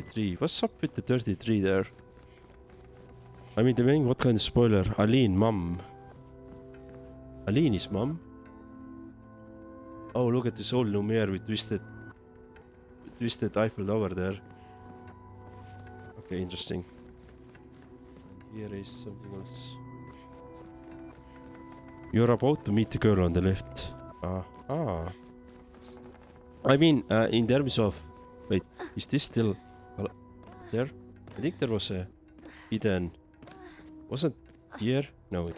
33. What's up with the 33 there? I mean, what kind of spoiler? Aline, mum. Aline is mum? Oh, look at this old Lumiere with twisted Eiffel Tower there. Okay, interesting. And here is something else. You're about to meet the girl on the left. I mean, in terms of... Wait, is this still there? I think there was a hidden... Wasn't here? No, it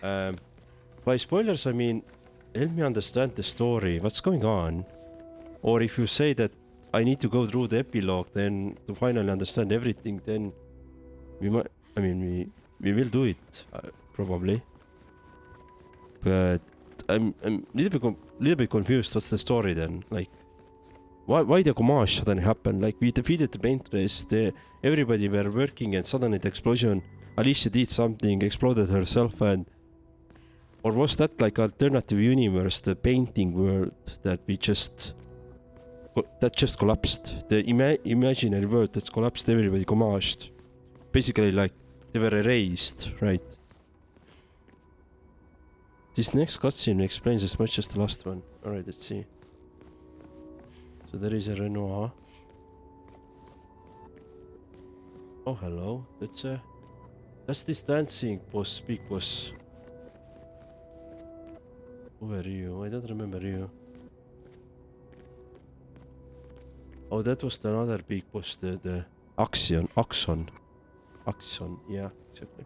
wasn't. By spoilers, I mean, help me understand the story. What's going on? Or if you say that I need to go through the epilogue, then to finally understand everything, then we might... I mean, we will do it, probably. But I'm little bit confused. What's the story then? Like, why the homage suddenly happened? Like, we defeated the paint race, everybody were working, and suddenly the explosion. Alicia did something, exploded herself, and or was that like alternative universe, the painting world that just collapsed? The imaginary world that's collapsed, everybody homaged. Basically, like they were erased, right? This next cutscene explains as much as the last one. Alright, let's see. So there is a Renoir. Oh, hello. That's this dancing boss, big boss. Who are you? I don't remember you. Oh, that was another big boss, the Axon, yeah, exactly.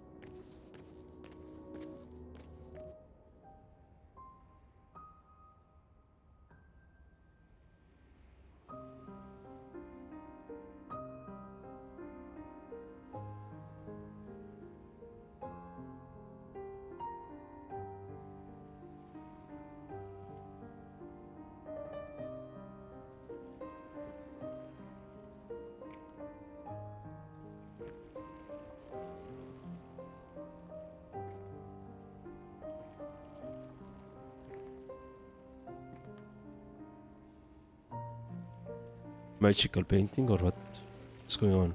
Magical painting or what? What's going on?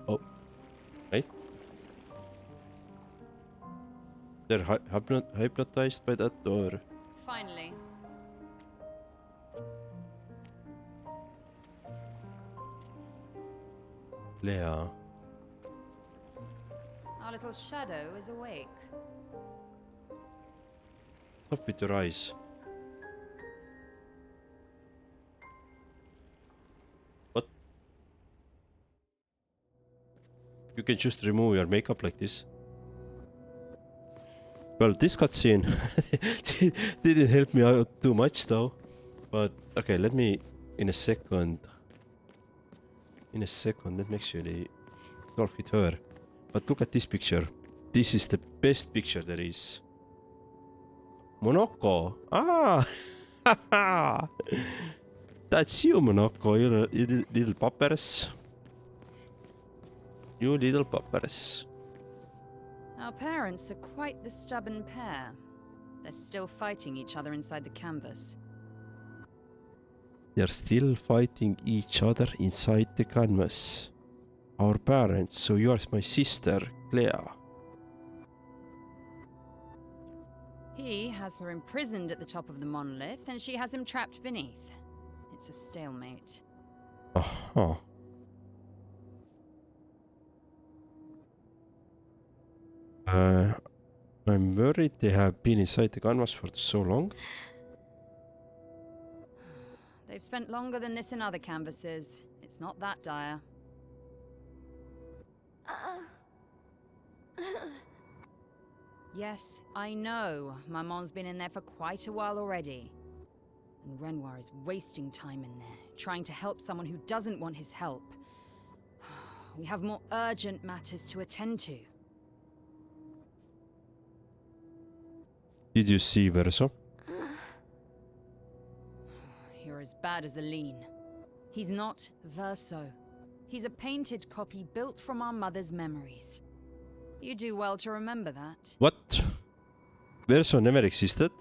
Oh, right? They're hypnotized by that, or? Finally. Claire. Our little shadow is awake. Stop with your eyes. What? You can just remove your makeup like this. Well, this cutscene didn't help me out too much though. But okay, let me in a second, let me actually talk with her. But look at this picture. This is the best picture there is. Monoko. Ah, that's you, Monoko. You little poppers. You little poppers. Our parents are quite the stubborn pair. They're still fighting each other inside the canvas. They're still fighting each other inside the canvas. Our parents, so you're my sister, Claire. He has her imprisoned at the top of the monolith, and she has him trapped beneath. It's a stalemate. Uh-huh. I'm worried they have been inside the canvas for so long. They've spent longer than this in other canvases. It's not that dire. Yes, I know. Maman's been in there for quite a while already. And Renoir is wasting time in there, trying to help someone who doesn't want his help. We have more urgent matters to attend to. Did you see Verso? You're as bad as Aline. He's not Verso. He's a painted copy built from our mother's memories. You do well to remember that. What? Verso never existed?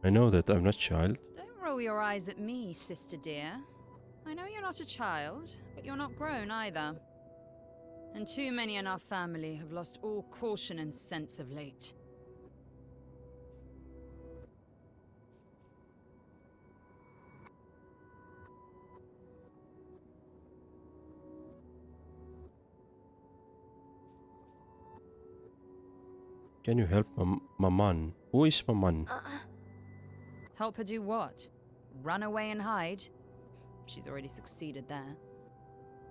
I know that I'm not child. Don't roll your eyes at me, sister dear. I know you're not a child, but you're not grown either. And too many in our family have lost all caution and sense of late. Can you help Maman? Who is Maman? Help her do what? Run away and hide? She's already succeeded there.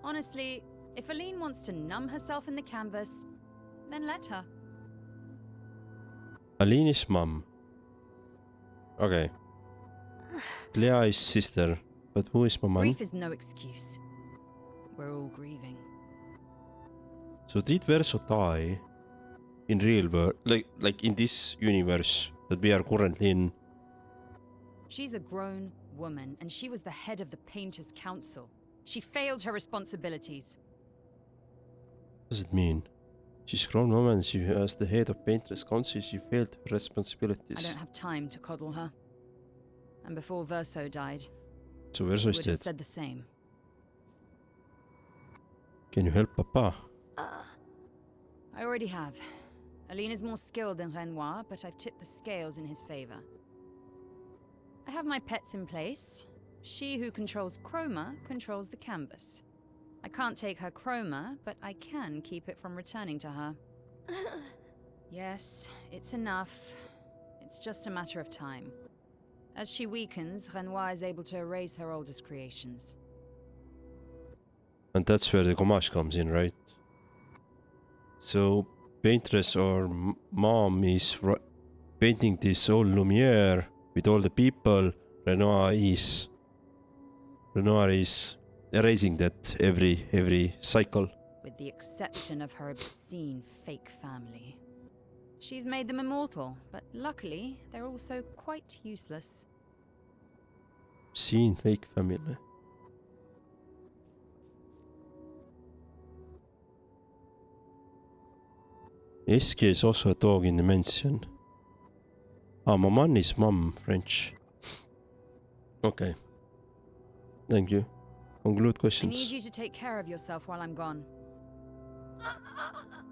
Honestly, if Aline wants to numb herself in the canvas, then let her. Aline is mom. Okay. Claire is sister. But who is Maman? Grief is no excuse. We're all grieving. So did Verso die in real world, like in this universe that we are currently in? She's a grown woman, and she was the head of the Painters' Council. She failed her responsibilities. What does it mean? She's a grown woman, she has the head of Painters' Council, she failed her responsibilities. I don't have time to coddle her. And before Verso died, So Verso she is would have dead. said the same. Can you help Papa? I already have. Aline is more skilled than Renoir, but I've tipped the scales in his favor. I have my pets in place. She who controls chroma controls the canvas. I can't take her chroma, but I can keep it from returning to her. Yes, it's enough. It's just a matter of time. As she weakens, Renoir is able to erase her oldest creations. And that's where the Gomash comes in, right? So Paintress or Mom is painting this old Lumiere with all the people. Renoir is erasing that every cycle. With the exception of her obscene fake family. She's made them immortal, but luckily, they're also quite useless. Seen fake family. Eski is also a dog in the mansion. Ah, Maman is mom, French. Okay. Thank you. Conclude I questions. need you to take care of yourself while I'm gone.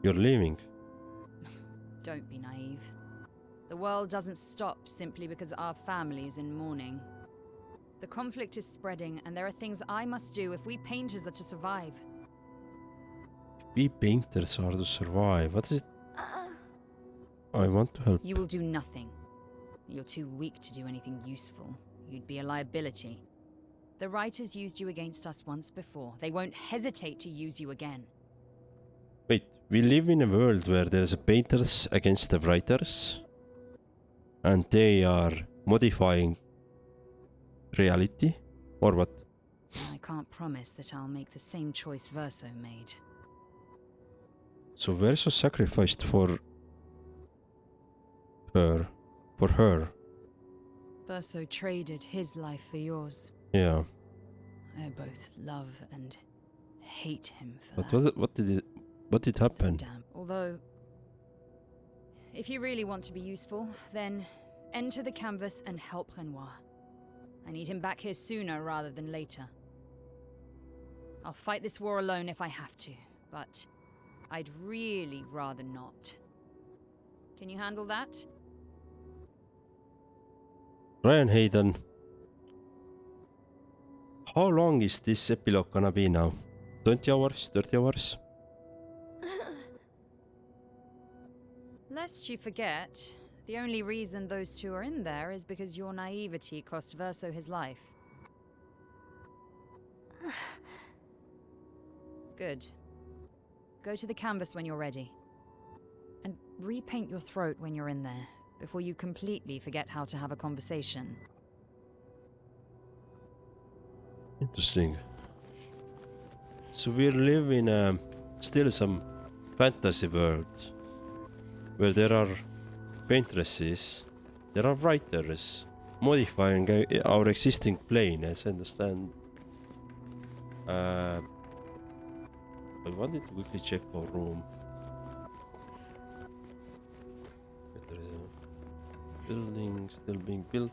You're leaving. Don't be naive. The world doesn't stop simply because our family is in mourning. The conflict is spreading, and there are things I must do if we painters are to survive. We painters are to survive. What is it? I want to help. You will do nothing. You're too weak to do anything useful. You'd be a liability. The writers used you against us once before. They won't hesitate to use you again. Wait, we live in a world where there's a painters against the writers, and they are modifying reality, or what? I can't promise that I'll make the same choice Verso made. So Verso sacrificed for her. Verso traded his life for yours. Yeah. I both love and hate him for But that. what did happen? Damn. Although, if you really want to be useful, then enter the canvas and help Renoir. I need him back here sooner rather than later. I'll fight this war alone if I have to, but I'd really rather not. Can you handle that? Ryan Hayden. How long is this epilogue gonna be now? 20 hours? 30 hours? Lest you forget, the only reason those two are in there is because your naivety cost Verso his life. Good. Go to the canvas when you're ready. And repaint your throat when you're in there, before you completely forget how to have a conversation. Interesting. So we live in still some fantasy world where there are paintresses, there are writers modifying our existing plane, as I understand. I wanted to quickly check our room. building still being built.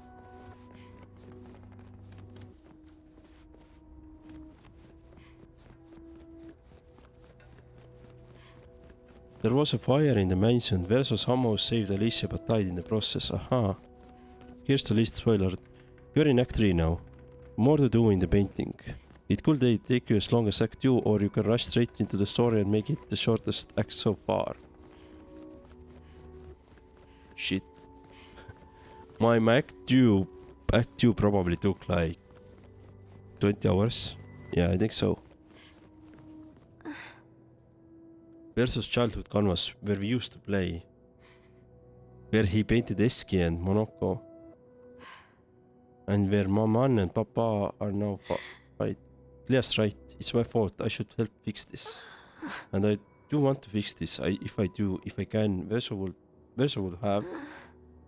There was a fire in the mansion. Verso somehow saved Alicia but died in the process. Aha. Here's the list spoiler. You're in Act 3 now. More to do in the painting. It could take you as long as Act 2, or you can rush straight into the story and make it the shortest act so far. Shit. My Act 2 probably took like 20 hours. Yeah, I think so. Versus childhood canvas where we used to play. Where he painted Eski and Monoko. And where Mama and Papa are now fight. Claire's right. It's my fault. I should help fix this. And I do want to fix this. If I can, Verso will have.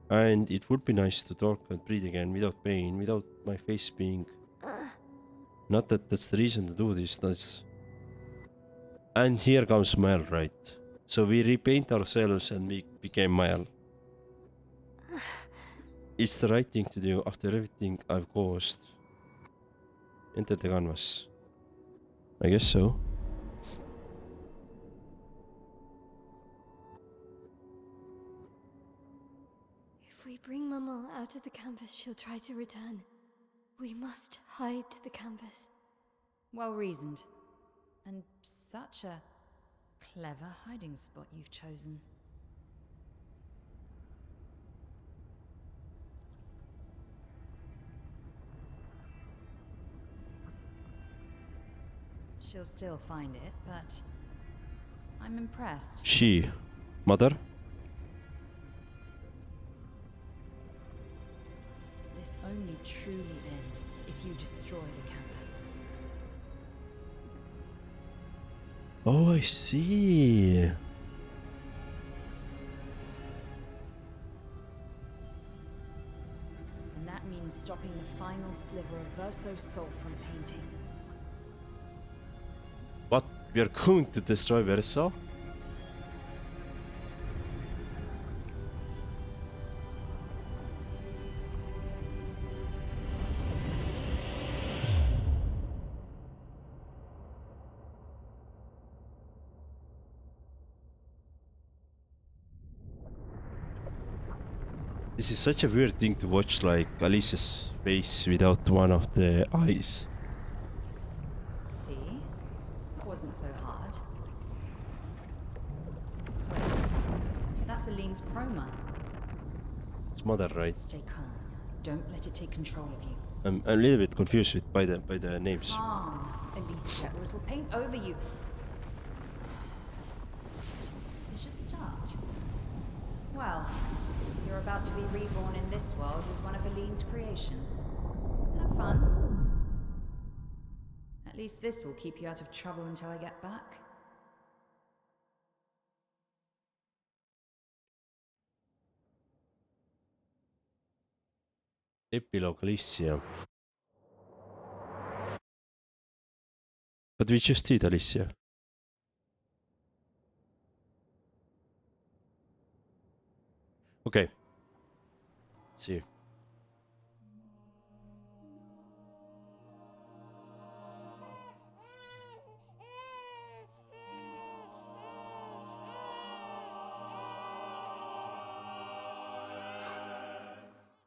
And it would be nice to talk and breathe again without pain, without my face being... Not that that's the reason to do this, And here comes Maelle, right? So we repaint ourselves and we became Maelle. It's the right thing to do after everything I've caused. Enter the canvas. I guess so. If we bring Maman out of the canvas, she'll try to return. We must hide the canvas. Well reasoned. And such a clever hiding spot you've chosen. She'll still find it, but I'm impressed. She. Mother? This only truly ends if you destroy the canvas. Oh, I see. And that means stopping the final sliver of Verso's soul from painting. What? We are going to destroy Verso? This is such a weird thing to watch, like Alicia's face without one of the eyes. See? Wasn't so hard. Wait. That's Aline's chroma. It's Mother, right? Stay calm. Don't let it take control of you. I'm a little bit confused by the names. Calm, Alicia, or it'll paint over you. What an auspicious start. Well, you're about to be reborn in this world as one of Aline's creations. Have fun. At least this will keep you out of trouble until I get back. Epilogue Alicia. But we just did Alicia. Okay. Let's see.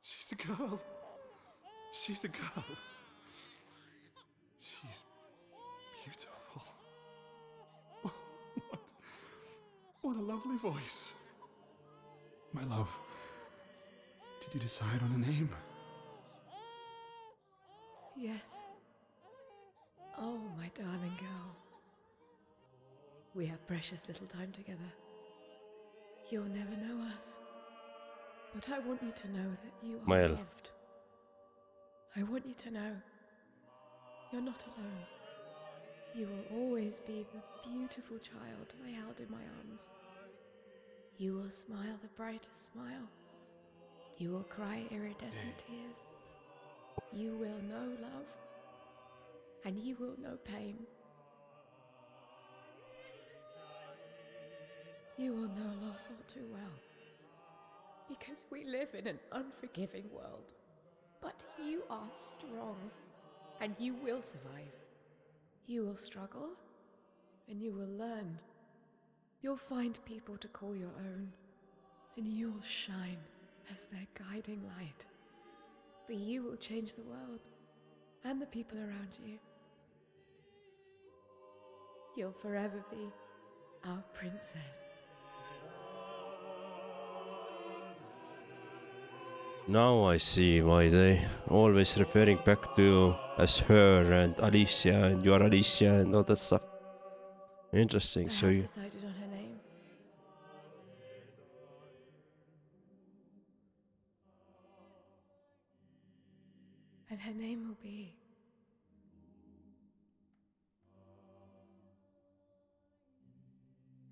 She's a girl. She's a girl. She's beautiful. What a lovely voice. My love, did you decide on a name? Yes. Oh, my darling girl. We have precious little time together. You'll never know us. But I want you to know that you are Maelle. loved. I want you to know you're not alone. You will always be the beautiful child I held in my arms. You will smile the brightest smile. You will cry iridescent tears. You will know love, and you will know pain. You will know loss all too well, because we live in an unforgiving world. But you are strong, and you will survive. You will struggle, and you will learn. You'll find people to call your own, and you will shine as their guiding light. For you will change the world, and the people around you. You'll forever be our princess. Now I see why they always referring back to as her and Alicia and you are Alicia and all that stuff. Interesting. I So have you decided on her name. And her name will be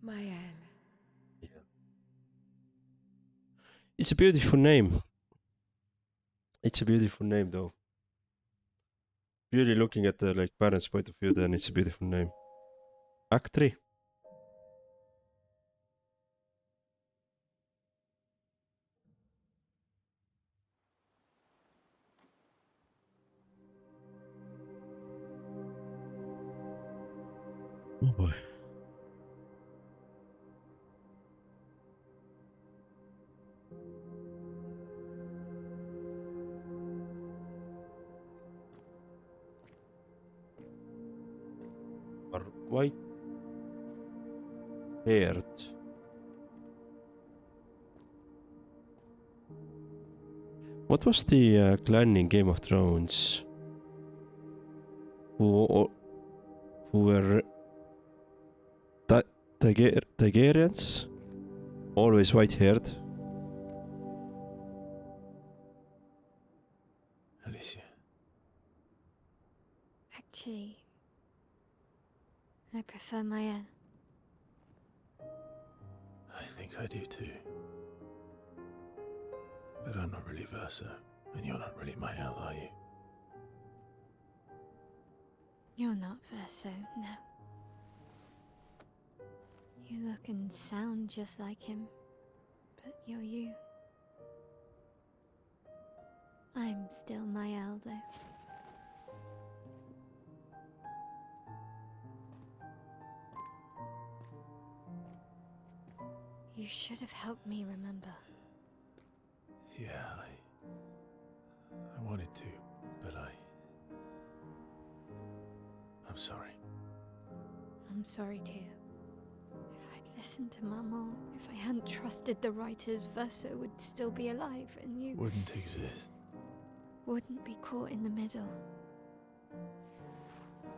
Maelle. it's a beautiful name. It's a beautiful name though. Really looking at the like parents' point of view, then it's a beautiful name. Act 3. Oh boy. Are white haired. What was the clan in Game of Thrones? Who were Targaryens? Always white haired. Alicia. Actually, I prefer Maelle. I think I do too. But I'm not really Versa, and you're not really Maelle, are you? You're not Verso, no. You look and sound just like him, but you're you. I'm still Maelle, though. You should have helped me remember. Yeah, I wanted to, but I'm sorry. I'm sorry too. If I'd listened to Maman, if I hadn't trusted the writers, Verso would still be alive and you Wouldn't exist. wouldn't be caught in the middle.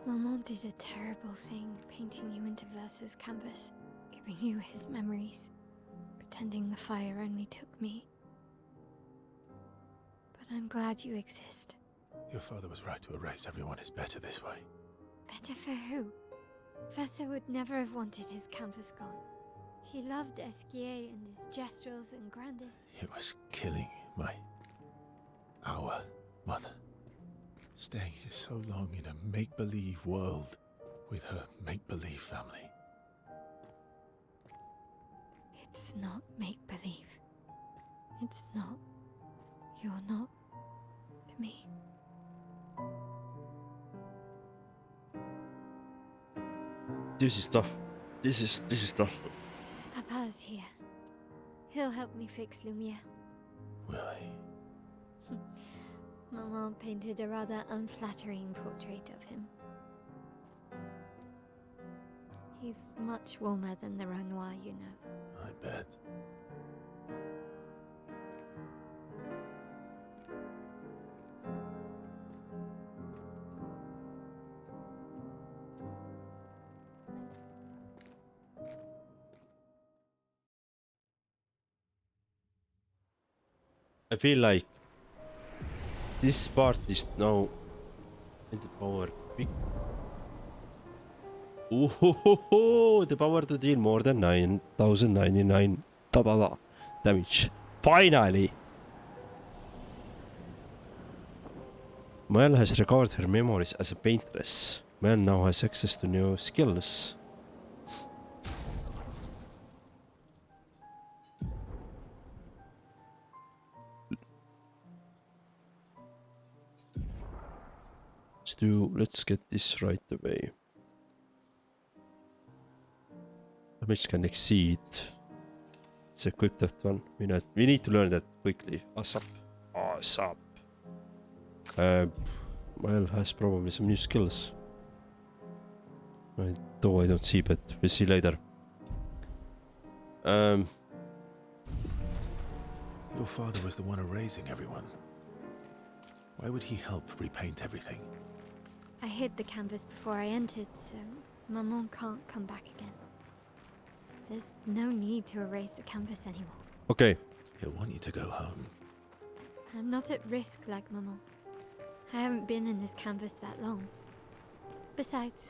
Maman did a terrible thing, painting you into Verso's canvas, giving you his memories, pretending the fire only took me. But I'm glad you exist. Your father was right to erase everyone is better this way. Better for who? Verso would never have wanted his canvas gone. He loved Esquier and his gestrels and Grandis. It was killing our mother. Staying here so long in a make-believe world with her make-believe family. It's not make-believe. It's not. You're not to me. This is tough. This is tough. Papa's here. He'll help me fix Lumiere. Will he? Maman painted a rather unflattering portrait of him. He's much warmer than the Renoir, you know. I bet. I feel like this part is now in the power. Ooh, the power to deal more than 9,099 damage. Finally! Maelle has recovered her memories as a paintress. Maelle now has access to new skills. let's get this right away. Damage can exceed. Let's equip that one. We need to learn that quickly. ASAP. ASAP. Maelle has probably some new skills. Though I don't see, but we'll see later. Your father was the one erasing everyone. Why would he help repaint everything? I hid the canvas before I entered, so Maman can't come back again. There's no need to erase the canvas anymore. Okay. He'll want you to go home. I'm not at risk like Maman. I haven't been in this canvas that long. Besides,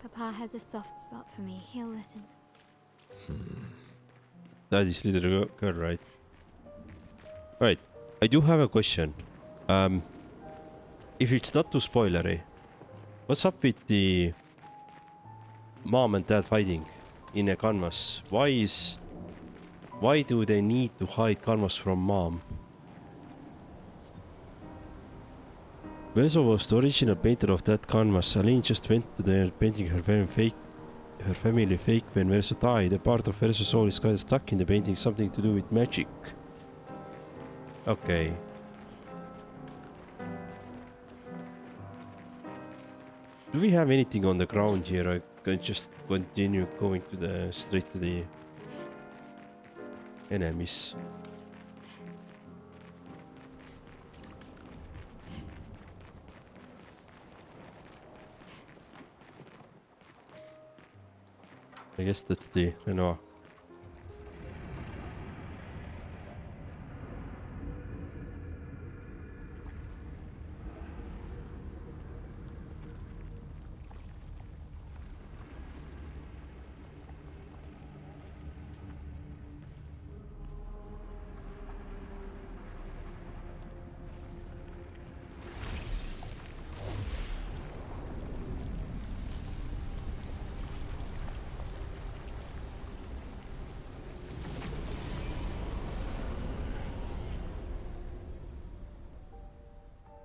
Papa has a soft spot for me. He'll listen. That is little girl, right? Right. I do have a question. If it's not too spoilery, what's up with the mom and dad fighting in a canvas? Why do they need to hide canvas from mom? Veso was the original painter of that canvas. Aline just went to there painting her family fake when Verso died. A part of Verso's soul is kind of stuck in the painting, something to do with magic. Okay. Do we have anything on the ground here? I can just continue going to straight to the enemies. I guess that's the Renoir.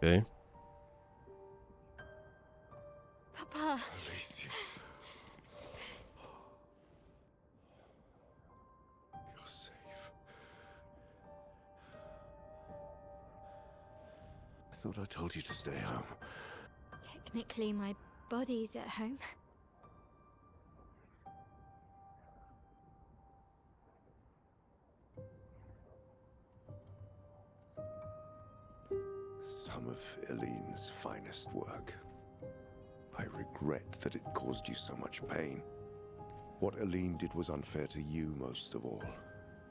Okay. Papa! Alicia. You're safe. I thought I told you to stay home. Technically, my body's at home. Some of Eileen's finest work. I regret that it caused you so much pain. What Eileen did was unfair to you most of all.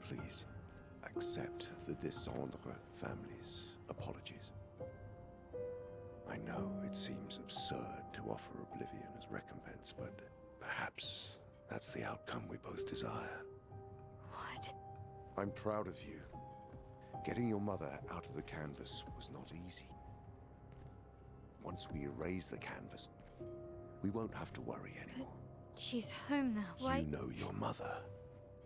Please, accept the Descendre family's apologies. I know it seems absurd to offer oblivion as recompense, but perhaps that's the outcome we both desire. What? I'm proud of you. Getting your mother out of the canvas was not easy. Once we erase the canvas, we won't have to worry anymore. She's home now. Why? You know your mother.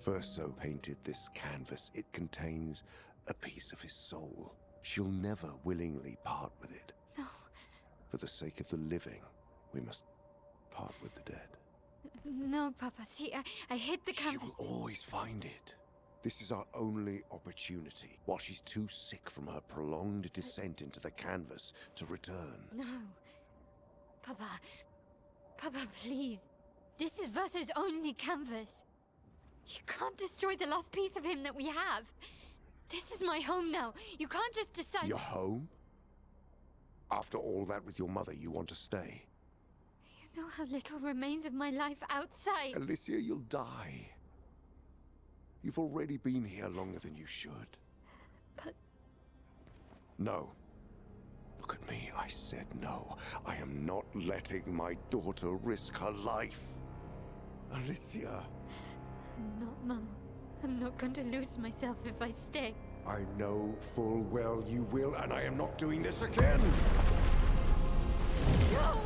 Verso painted this canvas. It contains a piece of his soul. She'll never willingly part with it. No. For the sake of the living, we must part with the dead. No, Papa. See, I hid the She canvas. will always find it. This is our only opportunity, while she's too sick from her prolonged descent into the canvas to return. No. Papa. Papa, please. This is Verso's only canvas. You can't destroy the last piece of him that we have. This is my home now. You can't just decide... Your home? After all that with your mother, you want to stay? You know how little remains of my life outside. Alicia, you'll die. You've already been here longer than you should. But... No. Look at me, I said no. I am not letting my daughter risk her life. Alicia. I'm not, Mama. I'm not going to lose myself if I stay. I know full well you will, and I am not doing this again! No!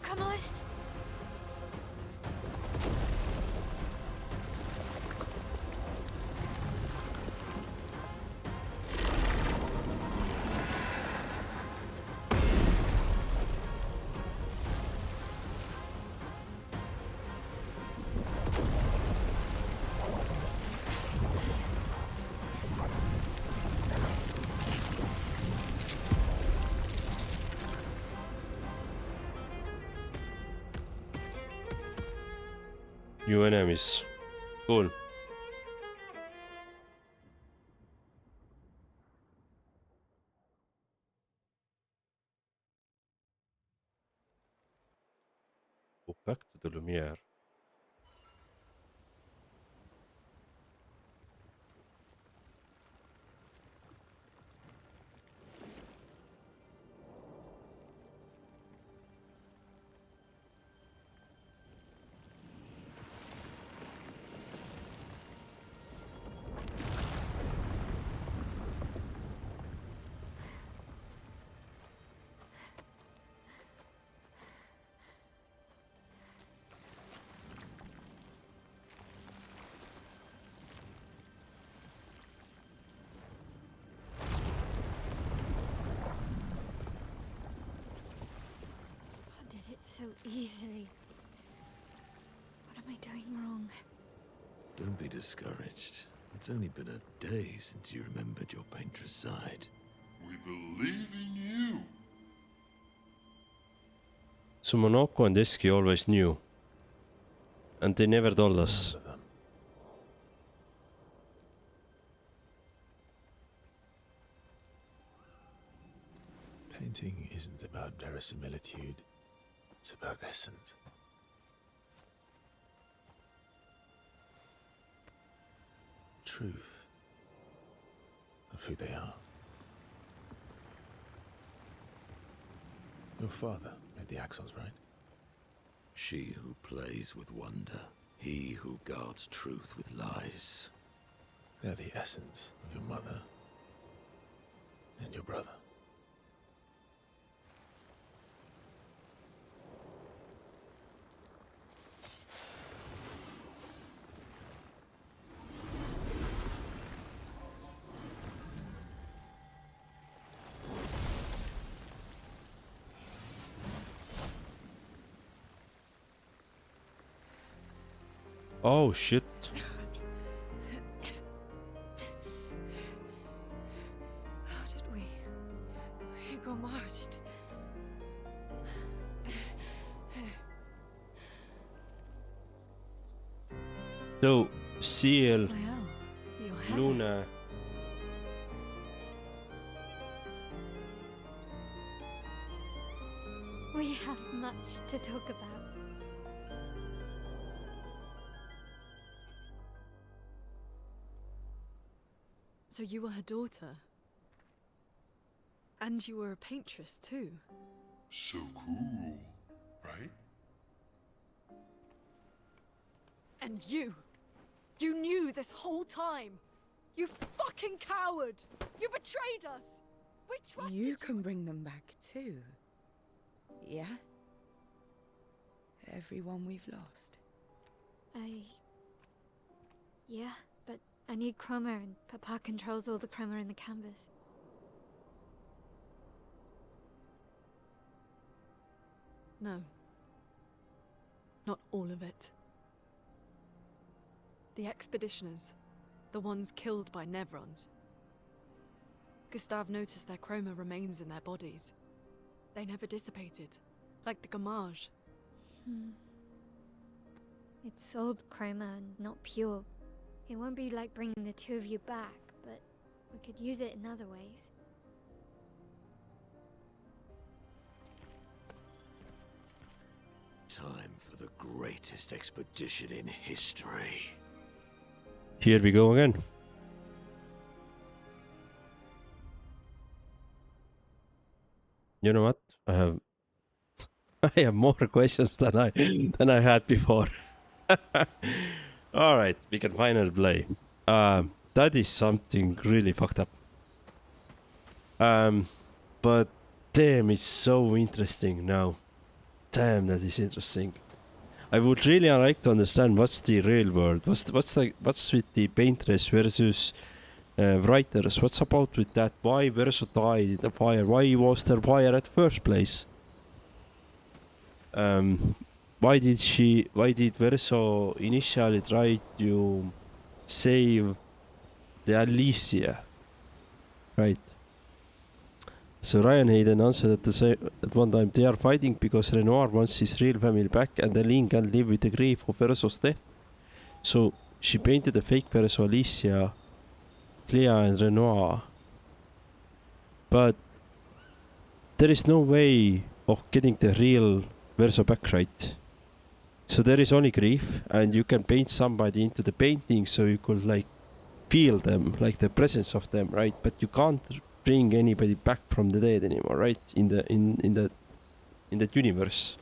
Come on. New enemies. Cool. Go back to the Lumiere. I did it so easily. What am I doing wrong? Don't be discouraged. It's only been a day since you remembered your painter's side. We believe in you. Sumonoko and Eski always knew. And they never told us. Remember them. Painting isn't about verisimilitude. It's about essence. Truth of who they are. Your father made the axles, right? She who plays with wonder, he who guards truth with lies. They're the essence of your mother and your brother. Oh shit. How did we go marched? So, Ciel, Maelle, your hair. Luna. We have much to talk about. So you were her daughter? And you were a paintress too? So cool, right? And you knew this whole time! You fucking coward! You betrayed us! We trusted You can bring them back too. Yeah? Everyone we've lost. Yeah, but I need chroma and Papa controls all the chroma in the canvas. No. Not all of it. The expeditioners, the ones killed by Nevrons. Gustave noticed their chroma remains in their bodies. They never dissipated, like the gamage. It's old chroma and not pure. It won't be like bringing the two of you back, but we could use it in other ways. Time for the greatest expedition in history. Here we go again. You know what? I have more questions than I had before. All right, we can finally play. That is something really fucked up. But damn, it's so interesting now. Damn, that is interesting. I would really like to understand what's the real world. What's with the painters versus writers? What's about with that? Why Verso died in the fire? Why was there fire at the first place? Why did Verso initially try to save the Alicia? Right. So Ryan Hayden answered at one time, they are fighting because Renoir wants his real family back and Eileen can live with the grief of Verso's death. So she painted a fake Verso, Alicia, Clea and Renoir. But there is no way of getting the real Verso back, right? So there is only grief and you can paint somebody into the painting so you could like feel them, like the presence of them, right? But you can't bring anybody back from the dead anymore, right? In that universe.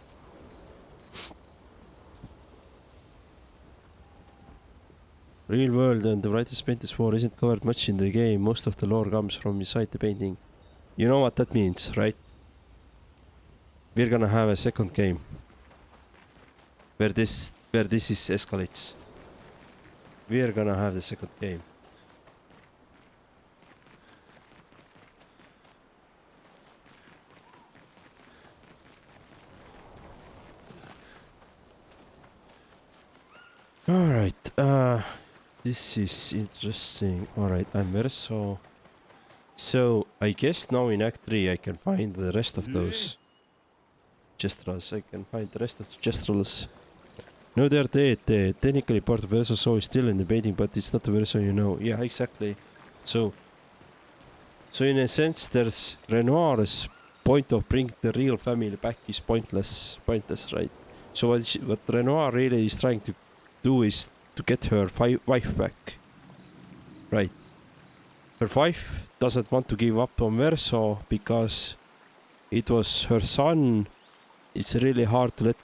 Real world and the writer's painter's war isn't covered much in the game. Most of the lore comes from inside the painting. You know what that means, right? We're gonna have a second game where this is escalates. We're gonna have the second game. Alright, this is interesting. Alright, I'm Verso. So, I guess now in Act 3 I can find the rest of those Gestrels. I can find the rest of the Gestrels. No, they're dead. Technically part of Verso soul is still in the painting, but it's not the Verso you know. Yeah, exactly. So in a sense, there's Renoir's point of bringing the real family back is pointless, right? So what Renoir really is trying to do is to get her wife back, right? Her wife doesn't want to give up on Verso because it was her son. It's really hard to let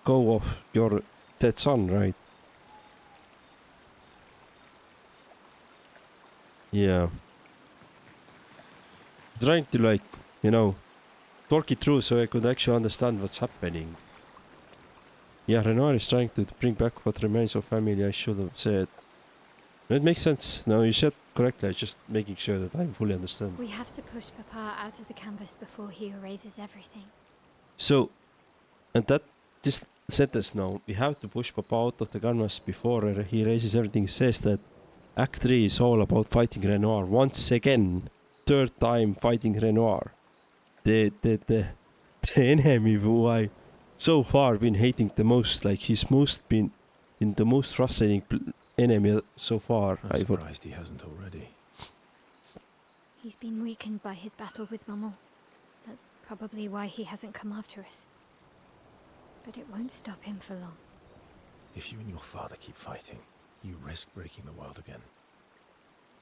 go of your dead son, right? Yeah. Trying to like, talk it through so I could actually understand what's happening. Yeah, Renoir is trying to bring back what remains of family, I should have said. It makes sense. No, you said correctly. I'm just making sure that I fully understand. We have to push Papa out of the canvas before he erases everything. So, and this sentence now, we have to push Papa out of the canvas before he erases everything, says that Act 3 is all about fighting Renoir. Once again, third time fighting Renoir. The enemy who I so far been hating the most, like he's been in the most frustrating enemy so far. I'm surprised he hasn't already. He's been weakened by his battle with Maman. That's probably why he hasn't come after us. But it won't stop him for long. If you and your father keep fighting, you risk breaking the world again.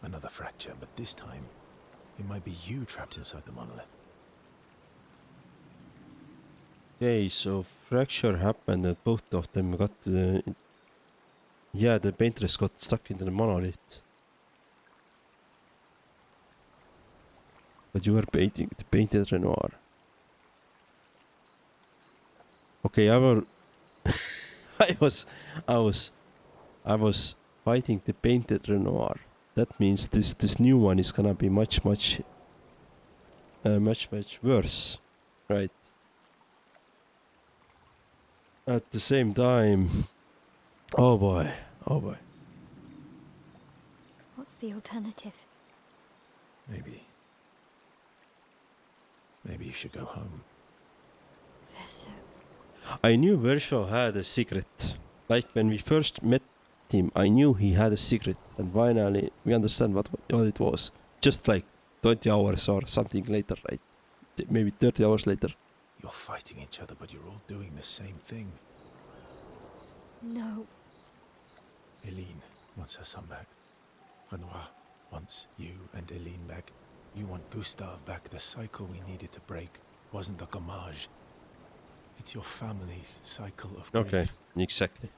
Another fracture, but this time, it might be you trapped inside the monolith. Okay, so fracture happened and both of them got the painters got stuck into the monolith. But you were painted Renoir. Okay, I was fighting the painted Renoir. That means this new one is gonna be much worse, right? At the same time, oh boy. What's the alternative? Maybe you should go home. Verso. I knew Verso had a secret. Like when we first met him, I knew he had a secret, and finally we understand what it was. Just like 20 hours or something later, right? Maybe 30 hours later. You're fighting each other, but you're all doing the same thing. No. Eileen wants her son back. Renoir wants you and Eileen back. You want Gustave back. The cycle we needed to break wasn't a gommage. It's your family's cycle of grief. Okay, exactly.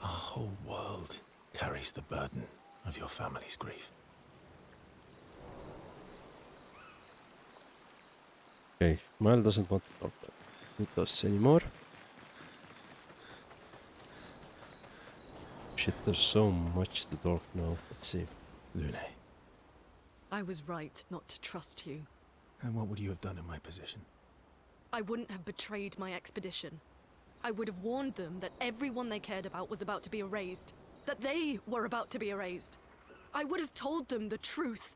Our whole world carries the burden of your family's grief. Okay, Maelle doesn't want to talk with us anymore. Shit, there's so much to talk now. Let's see. Lune, I was right not to trust you. and what would you have done in my position? I wouldn't have betrayed my expedition. I would have warned them that everyone they cared about was about to be erased. That they were about to be erased. I would have told them the truth.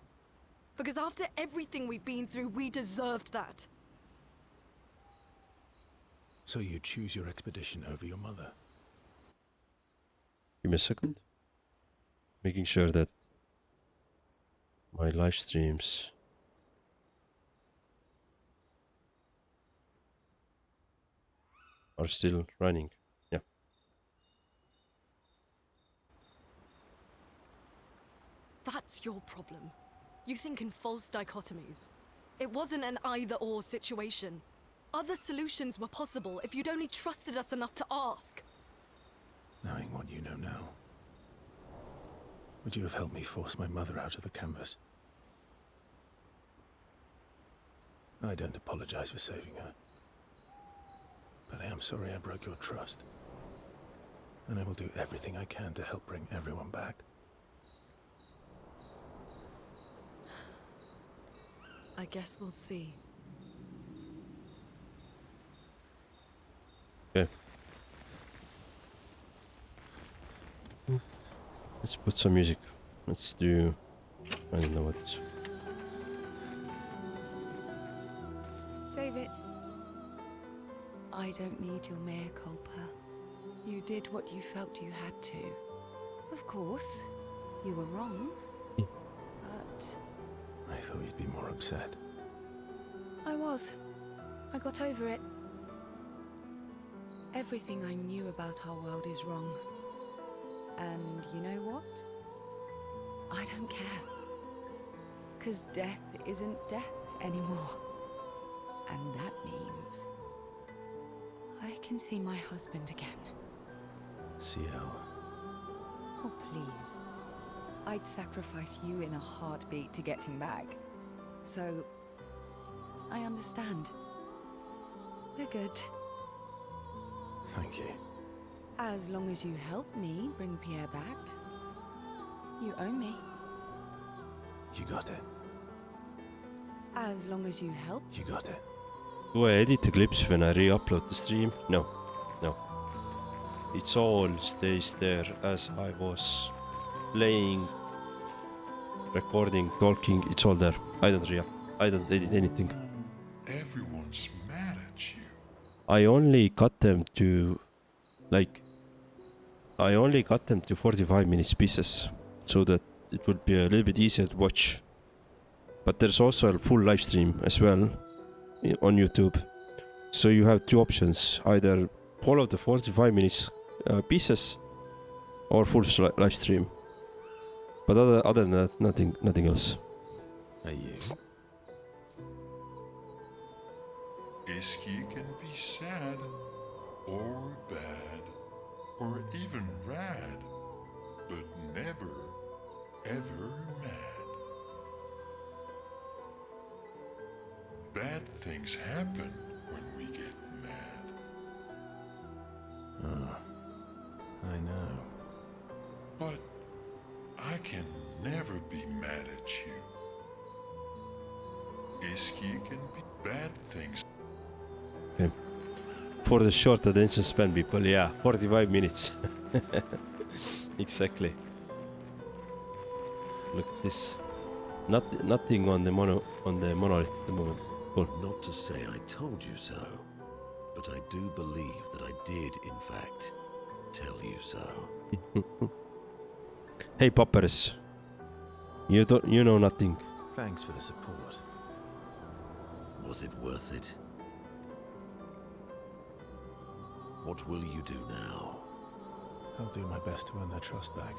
Because after everything we've been through, we deserved that. So you choose your expedition over your mother? Give me a second. Making sure that my live streams are still running. Yeah. That's your problem. You think in false dichotomies. It wasn't an either-or situation. Other solutions were possible if you'd only trusted us enough to ask. Knowing what you know now, would you have helped me force my mother out of the canvas? I don't apologize for saving her. But I am sorry I broke your trust. And I will do everything I can to help bring everyone back. I guess we'll see. Okay. Let's put some music. Let's do... I don't know what it is. Save it. I don't need your mea culpa. You did what you felt you had to. Of course, you were wrong. But I thought you'd be more upset. I was. I got over it. Everything I knew about our world is wrong. And you know what? I don't care. 'Cause death isn't death anymore. And that means I can see my husband again. CL. Oh, please. I'd sacrifice you in a heartbeat to get him back. So, I understand. We're good. Thank you. As long as you help me bring Pierre back, you owe me. You got it. As long as you help. You got it. Do I edit the clips when I re-upload the stream? No. No. It's all stays there as I was playing, recording, talking. It's all there. I don't edit anything. Everyone's mad at you. I only cut them to 45 minutes pieces, so that it would be a little bit easier to watch. But there's also a full live stream as well on YouTube. So you have two options: either follow the 45 minutes pieces or full live stream. But other than that, nothing else. Are you? Iski can be sad, or bad, or even rad, but never, ever mad. Bad things happen when we get mad. Oh, I know. But I can never be mad at you. Iski can be bad things. Okay. For the short attention span people, yeah, 45 minutes. Exactly. Look at this. Nothing on the monolith at the moment. Cool. Not to say I told you so, but I do believe that I did, in fact, tell you so. Hey poppers. You know nothing. Thanks for the support. Was it worth it? What will you do now? I'll do my best to earn their trust back.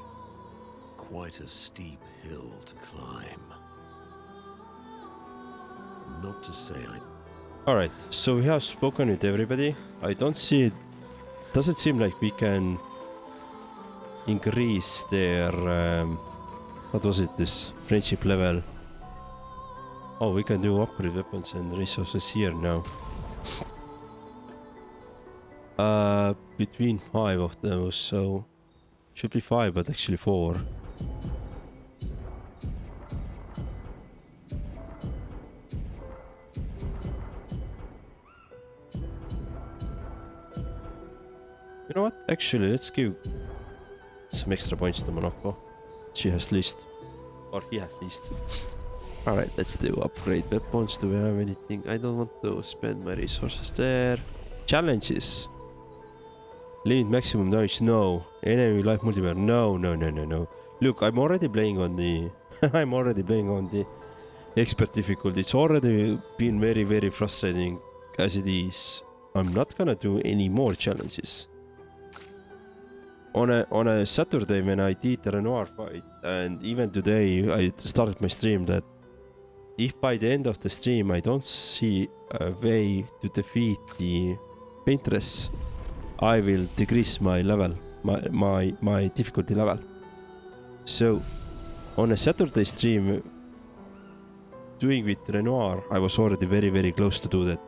Quite a steep hill to climb. Not to say I... Alright, so we have spoken with everybody. I don't see it. Doesn't seem like we can increase their... what was it? This friendship level. Oh, we can do upgrade weapons and resources here now. Between 5 of those, so should be 5, but actually 4. You know what? Actually, let's give some extra points to Monaco. She has least. Or he has least. Alright, let's do upgrade weapons. Do we have anything? I don't want to spend my resources there. Challenges. Limit maximum damage. No. Enemy life multiplayer. No, no, no, no, no. Look, I'm already playing on the... I'm already playing on the expert difficulty. It's already been very, very frustrating as it is. I'm not gonna do any more challenges. On a Saturday when I did the Renoir fight, and even today I started my stream, that if by the end of the stream I don't see a way to defeat the paintress, I will decrease my level, my difficulty level. So on a Saturday stream doing with Renoir, I was already very, very close to do that.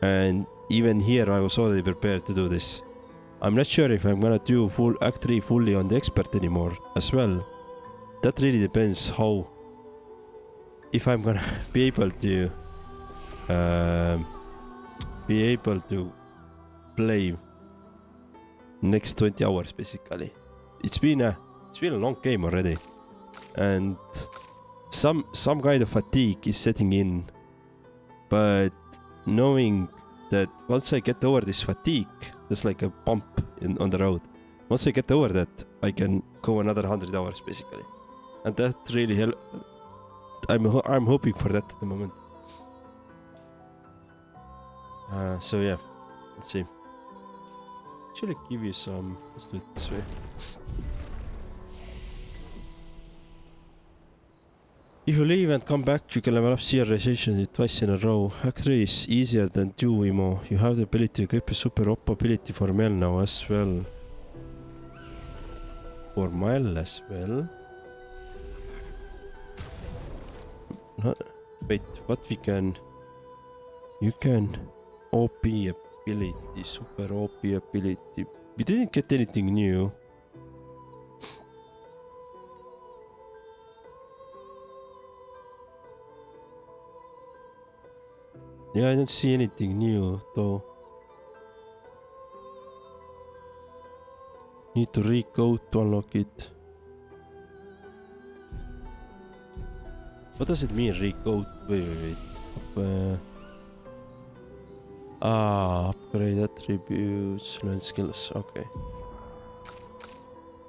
And even here I was already prepared to do this. I'm not sure if I'm gonna do full Act 3 fully on the expert anymore as well. That really depends how... If I'm gonna be able to... play next 20 hours basically. It's been a long game already. And some kind of fatigue is setting in. But knowing that once I get over this fatigue, there's like a bump on the road. Once I get over that, I can go another 100 hours basically, and that really help. I'm hoping for that at the moment. So yeah, let's see. Actually, give you some. Let's do it this way. If you leave and come back, you can level up serialization twice in a row. Act 3 is easier than 2 Imo. You have the ability to equip a super OP ability for Maelle now as well. For Maelle as well. Wait, what we can... You can... OP ability, super OP ability. We didn't get anything new. Yeah, I don't see anything new though. Need to recode to unlock it. What does it mean, recode? Wait. Upgrade attributes, learn skills. Okay.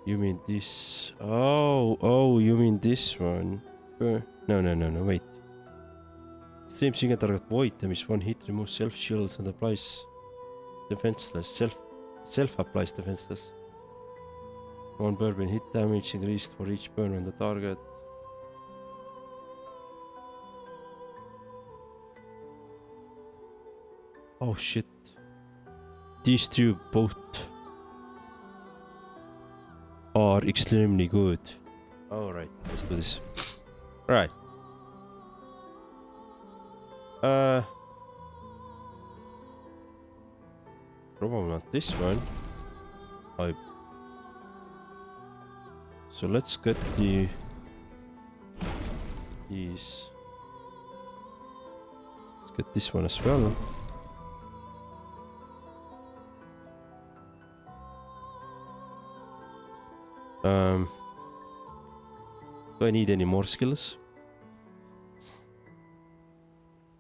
You mean this? Oh, you mean this one? No, wait. Stream single target void damage, one hit removes self shields and applies defenseless. Self applies defenseless. One bourbon hit damage increased for each burn on the target. Oh shit. These two both are extremely good. Alright, let's do this. Right. Probably not this one. So let's get these. Let's get this one as well. Do I need any more skills?